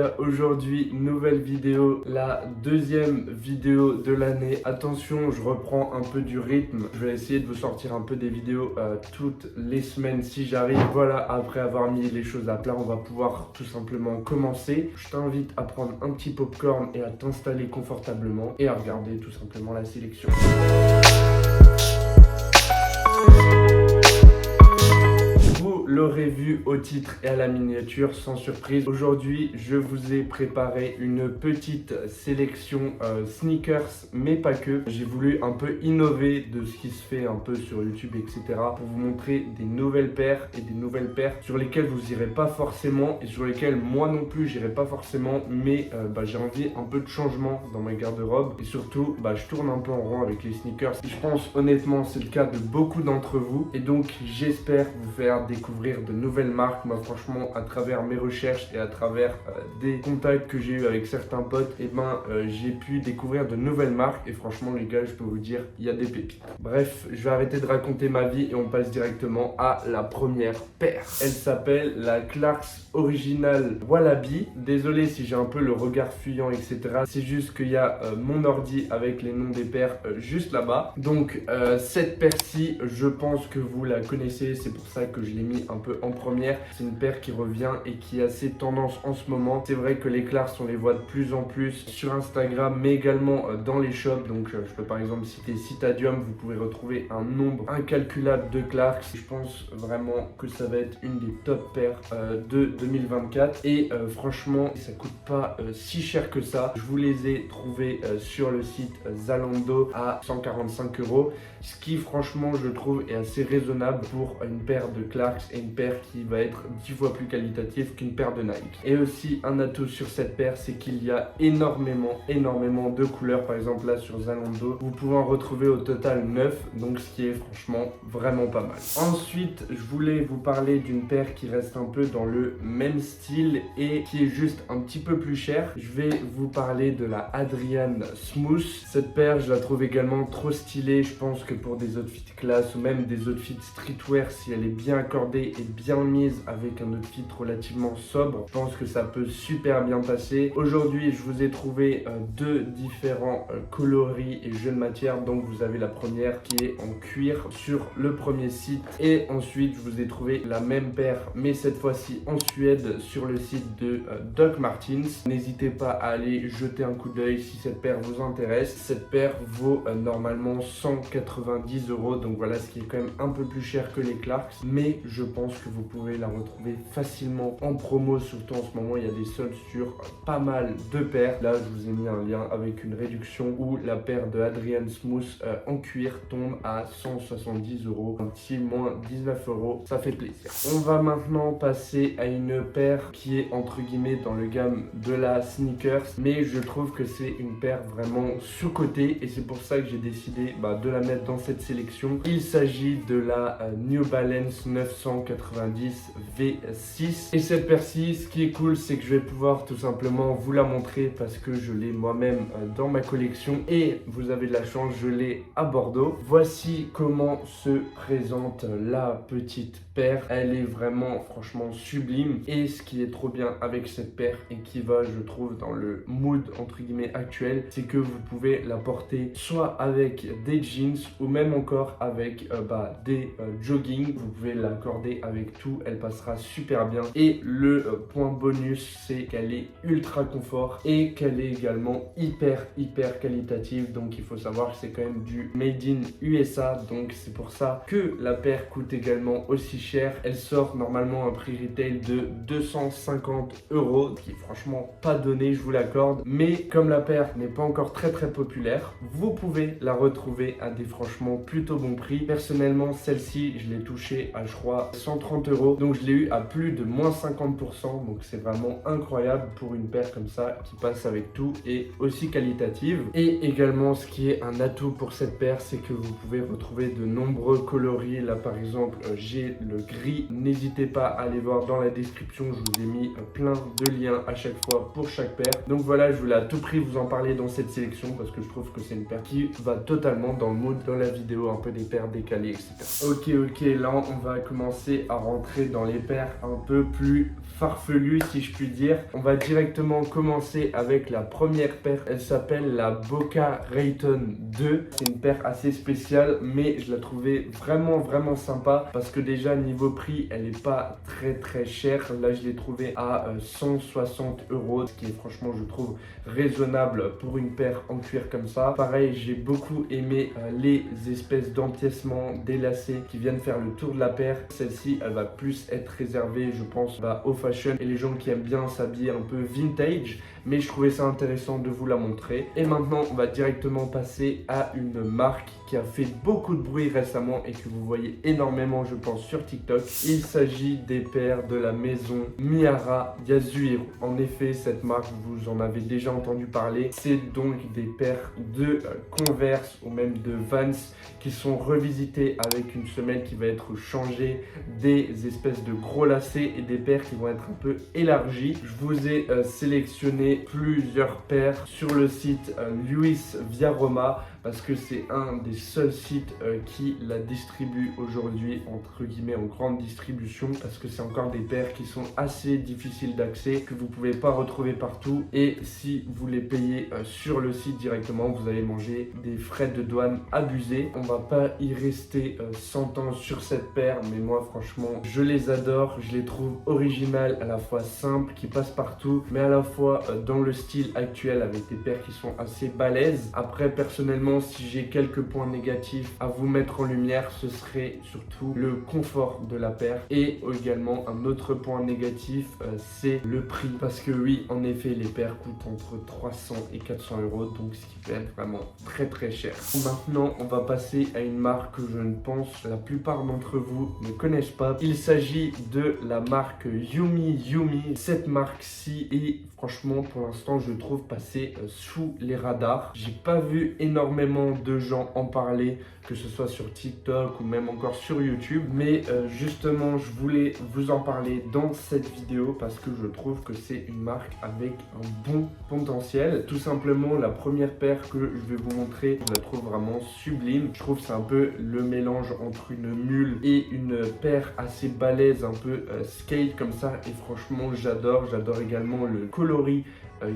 gars, aujourd'hui nouvelle vidéo, la deuxième vidéo de l'année. Attention, je reprends un peu du rythme, je vais essayer de vous sortir un peu des vidéos toutes les semaines si j'arrive. Voilà, après avoir mis les choses à plat, on va pouvoir tout simplement commencer. Je t'invite à prendre un petit popcorn et à t'installer confortablement et à regarder tout simplement la sélection. Vous l'aurez vu au titre et à la miniature, sans surprise. Aujourd'hui, je vous ai préparé une petite sélection sneakers, mais pas que. J'ai voulu un peu innover de ce qui se fait un peu sur YouTube, etc. pour vous montrer des nouvelles paires et des nouvelles paires sur lesquelles vous irez pas forcément et sur lesquelles moi non plus j'irai pas forcément, mais j'ai envie un peu de changement dans ma garde-robe et surtout je tourne un peu en rond avec les sneakers. Je pense honnêtement c'est le cas de beaucoup d'entre vous et donc j'espère vous faire découvrir de nouvelles marques. Moi franchement, à travers mes recherches et à travers des contacts que j'ai eu avec certains potes, j'ai pu découvrir de nouvelles marques et franchement les gars, je peux vous dire, il y a des pépites. Bref, je vais arrêter de raconter ma vie et on passe directement à la première paire. Elle s'appelle la Clarks Original Wallaby. Désolé si j'ai un peu le regard fuyant, etc. C'est juste qu'il y a mon ordi avec les noms des paires juste là-bas. Donc cette paire-ci, je pense que vous la connaissez, c'est pour ça que je l'ai mis un peu en première. C'est une paire qui revient et qui est assez tendance en ce moment. C'est vrai que les Clarks, on les voit de plus en plus sur Instagram, mais également dans les shops. Donc je peux par exemple citer Citadium, vous pouvez retrouver un nombre incalculable de Clarks. Je pense vraiment que ça va être une des top paires de 2024 et franchement ça coûte pas si cher que ça. Je vous les ai trouvés sur le site Zalando à 145 €, ce qui franchement je trouve est assez raisonnable pour une paire de Clarks et une paire qui va être 10 fois plus qualitative qu'une paire de Nike. Et aussi un atout sur cette paire, c'est qu'il y a énormément de couleurs. Par exemple là sur Zalando, vous pouvez en retrouver au total 9, donc ce qui est franchement vraiment pas mal. Ensuite, je voulais vous parler d'une paire qui reste un peu dans le même style et qui est juste un petit peu plus chère. Je vais vous parler de la Adrian Smooth. Cette paire, je la trouve également trop stylée. Je pense que pour des outfits classe ou même des outfits streetwear, si elle est bien accordée et bien mise avec un outfit relativement sobre, je pense que ça peut super bien passer. Aujourd'hui, je vous ai trouvé deux différents coloris et jeux de matière. Donc vous avez la première qui est en cuir sur le premier site et ensuite je vous ai trouvé la même paire mais cette fois-ci en Suède sur le site de Doc Martens. N'hésitez pas à aller jeter un coup d'œil si cette paire vous intéresse. Cette paire vaut normalement 190 €, donc voilà, ce qui est quand même un peu plus cher que les Clarks, mais je pense que vous pouvez la retrouver facilement en promo. Surtout en ce moment il y a des soldes sur pas mal de paires. Là je vous ai mis un lien avec une réduction où la paire de Adrian Smooth en cuir tombe à 170 €, un petit moins 19 €, ça fait plaisir. On va maintenant passer à une paire qui est entre guillemets dans le gamme de la sneakers, mais je trouve que c'est une paire vraiment sous-cotée et c'est pour ça que j'ai décidé de la mettre dans cette sélection. Il s'agit de la New Balance 990 V6 et cette paire-ci, ce qui est cool, c'est que je vais pouvoir tout simplement vous la montrer parce que je l'ai moi-même dans ma collection et vous avez de la chance, je l'ai à Bordeaux. Voici comment se présente la petite paire. Elle est vraiment franchement sublime et ce qui est trop bien avec cette paire et qui va, je trouve, dans le mood entre guillemets actuel, c'est que vous pouvez la porter soit avec des jeans ou même encore avec des jogging. Vous pouvez l'accorder avec tout, elle passera super bien et le point bonus, c'est qu'elle est ultra confort et qu'elle est également hyper qualitative. Donc il faut savoir que c'est quand même du made in USA, donc c'est pour ça que la paire coûte également aussi cher. Elle sort normalement un prix retail de 250 €, qui est franchement pas donné, je vous l'accorde, mais comme la paire n'est pas encore très populaire, vous pouvez la retrouver à des franchement plutôt bons prix. Personnellement, celle-ci je l'ai touchée à je crois 130 €, donc je l'ai eu à plus de moins 50%, donc c'est vraiment incroyable pour une paire comme ça qui passe avec tout et aussi qualitative. Et également, ce qui est un atout pour cette paire, c'est que vous pouvez retrouver de nombreux coloris. Là par exemple, j'ai le gris. N'hésitez pas à aller voir dans la description, je vous ai mis plein de liens à chaque fois pour chaque paire. Donc voilà, je voulais à tout prix vous en parler dans cette sélection parce que je trouve que c'est une paire qui va totalement dans le mood dans la vidéo, un peu des paires décalées, etc. Ok, là on va commencer commencer à rentrer dans les paires un peu plus farfelues, si je puis dire. On va directement commencer avec la première paire. Elle s'appelle la Boca Raton 2. C'est une paire assez spéciale, mais je la trouvais vraiment sympa parce que déjà niveau prix, elle n'est pas très chère. Là, je l'ai trouvée à 160 €, ce qui est franchement, je trouve, raisonnable pour une paire en cuir comme ça. Pareil, j'ai beaucoup aimé les espèces d'empiècements, des lacets qui viennent faire le tour de la paire. Celle-ci, elle va plus être réservée, je pense, au fashion et les gens qui aiment bien s'habiller un peu vintage. Mais je trouvais ça intéressant de vous la montrer. Et maintenant, on va directement passer à une marque qui a fait beaucoup de bruit récemment et que vous voyez énormément, je pense, sur TikTok. Il s'agit des paires de la maison Miara Yasuhiro. En effet, cette marque, vous en avez déjà entendu parler. C'est donc des paires de Converse ou même de Vans qui sont revisitées avec une semelle qui va être changée, des espèces de gros lacets et des paires qui vont être un peu élargies. Je vous ai sélectionné plusieurs paires sur le site Luis Via Roma parce que c'est un des seuls sites qui la distribue aujourd'hui, entre guillemets, en grande distribution, parce que c'est encore des paires qui sont assez difficiles d'accès, que vous ne pouvez pas retrouver partout, et si vous les payez sur le site directement, vous allez manger des frais de douane abusés. On va pas y rester 100 ans sur cette paire, mais moi franchement je les adore, je les trouve originales, à la fois simples, qui passent partout, mais à la fois dans le style actuel avec des paires qui sont assez balèzes. Après, personnellement, si j'ai quelques points négatifs à vous mettre en lumière, ce serait surtout le confort de la paire, et également un autre point négatif, c'est le prix, parce que oui, en effet, les paires coûtent entre 300 et 400 €, donc ce qui peut être vraiment très cher. Maintenant, on va passer à une marque que je ne pense la plupart d'entre vous ne connaissent pas. Il s'agit de la marque Yumi Yumi. Cette marque-ci est franchement, pour l'instant, je trouve passer sous les radars. J'ai pas vu énormément de gens en parler, que ce soit sur TikTok ou même encore sur YouTube, mais justement, je voulais vous en parler dans cette vidéo parce que je trouve que c'est une marque avec un bon potentiel. Tout simplement, la première paire que je vais vous montrer, je la trouve vraiment sublime. Je trouve que c'est un peu le mélange entre une mule et une paire assez balèze, un peu skate comme ça, et franchement, j'adore. J'adore également le coloris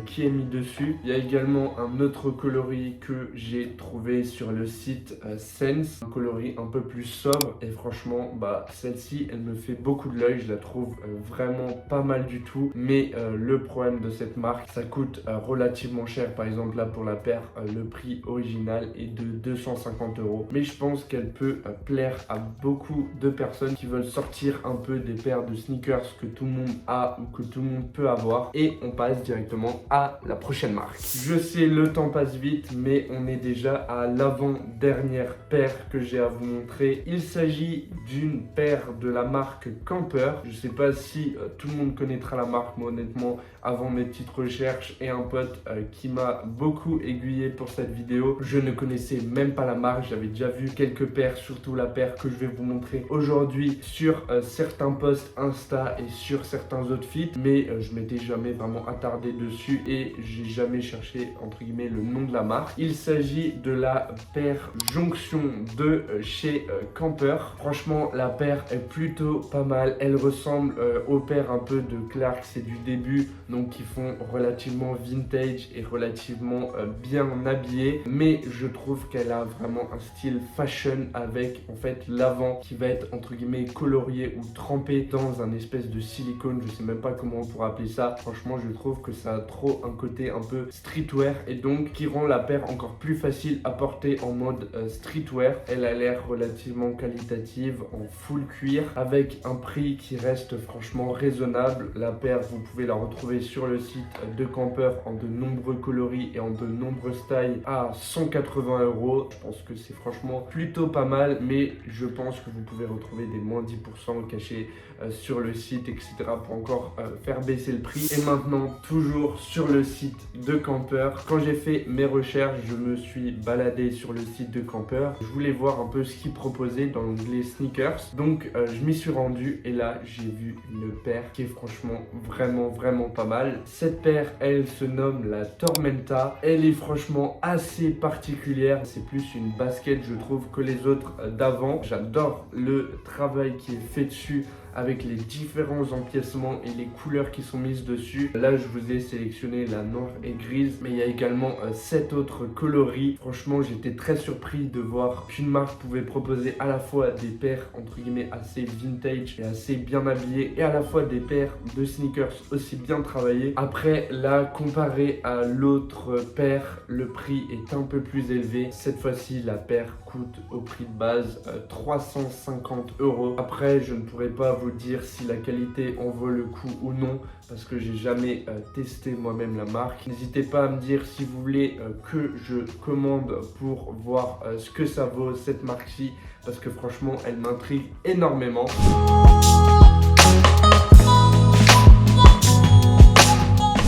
qui est mis dessus. Il y a également un autre coloris que j'ai trouvé sur le site Sense, un coloris un peu plus sobre, et franchement celle-ci elle me fait beaucoup de l'œil. Je la trouve vraiment pas mal du tout, mais le problème de cette marque, ça coûte relativement cher. Par exemple là, pour la paire, le prix original est de 250 €, mais je pense qu'elle peut plaire à beaucoup de personnes qui veulent sortir un peu des paires de sneakers que tout le monde a ou que tout le monde peut avoir. Et on passe directement à la prochaine marque. Je sais, le temps passe vite, mais on est déjà à l'avant-dernière paire que j'ai à vous montrer. Il s'agit d'une paire de la marque Camper. Je sais pas si tout le monde connaîtra la marque, mais honnêtement, avant mes petites recherches et un pote qui m'a beaucoup aiguillé pour cette vidéo, je ne connaissais même pas la marque. J'avais déjà vu quelques paires, surtout la paire que je vais vous montrer aujourd'hui sur certains posts Insta et sur certains autres feeds, mais je m'étais jamais vraiment attardé dessus et j'ai jamais cherché entre guillemets le nom de la marque. Il s'agit de la paire Jonction de chez Camper. Franchement, la paire est plutôt pas mal. Elle ressemble aux paires un peu de Clarks, c'est du début, donc qui font relativement vintage et relativement bien habillées, mais je trouve qu'elle a vraiment un style fashion avec en fait l'avant qui va être entre guillemets colorié ou trempé dans un espèce de silicone. Je sais même pas comment on pourrait appeler ça. Franchement, je trouve que ça a trop un côté un peu streetwear et donc qui rend la paire encore plus facile à porter en mode streetwear. Elle a l'air relativement qualitative, en full cuir, avec un prix qui reste franchement raisonnable. La paire, vous pouvez la retrouver sur le site de Camper en de nombreux coloris et en de nombreux styles à 180 €. Je pense que c'est franchement plutôt pas mal, mais je pense que vous pouvez retrouver des moins 10% cachés sur le site, etc. pour encore faire baisser le prix. Et maintenant, toujours sur le site de Camper, quand j'ai fait mes recherches, je me suis baladé sur le site de Camper. Je voulais voir un peu ce qu'ils proposaient dans l'onglet sneakers. Donc je m'y suis rendu et là j'ai vu une paire qui est franchement vraiment pas mal. mal. Cette paire, elle se nomme la Tormenta. Elle est franchement assez particulière. C'est plus une basket, je trouve, que les autres d'avant. J'adore le travail qui est fait dessus avec les différents empiècements et les couleurs qui sont mises dessus. Là, je vous ai sélectionné la noire et grise, mais il y a également 7 autres coloris. Franchement, j'étais très surpris de voir qu'une marque pouvait proposer à la fois des paires entre guillemets assez vintage et assez bien habillées, et à la fois des paires de sneakers aussi bien travaillées. Après, là, comparé à l'autre paire, le prix est un peu plus élevé. Cette fois-ci, la paire coûte au prix de base 350 €. Après, je ne pourrais pas vous dire si la qualité en vaut le coup ou non, parce que j'ai jamais testé moi-même la marque. N'hésitez pas à me dire si vous voulez que je commande pour voir ce que ça vaut cette marque-ci, parce que franchement elle m'intrigue énormément.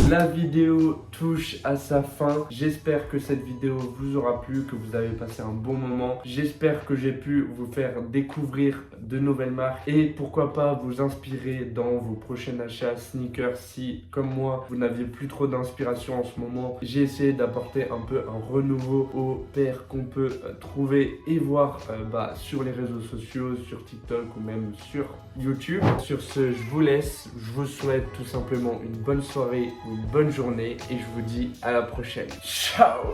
La vidéo touche à sa fin. J'espère que cette vidéo vous aura plu, que vous avez passé un bon moment. J'espère que j'ai pu vous faire découvrir de nouvelles marques et pourquoi pas vous inspirer dans vos prochains achats sneakers si, comme moi, vous n'aviez plus trop d'inspiration en ce moment. J'ai essayé d'apporter un peu un renouveau aux paires qu'on peut trouver et voir sur les réseaux sociaux, sur TikTok ou même sur YouTube. Sur ce, je vous laisse. Je vous souhaite tout simplement une bonne soirée ou une bonne journée et je vous dis à la prochaine. Ciao!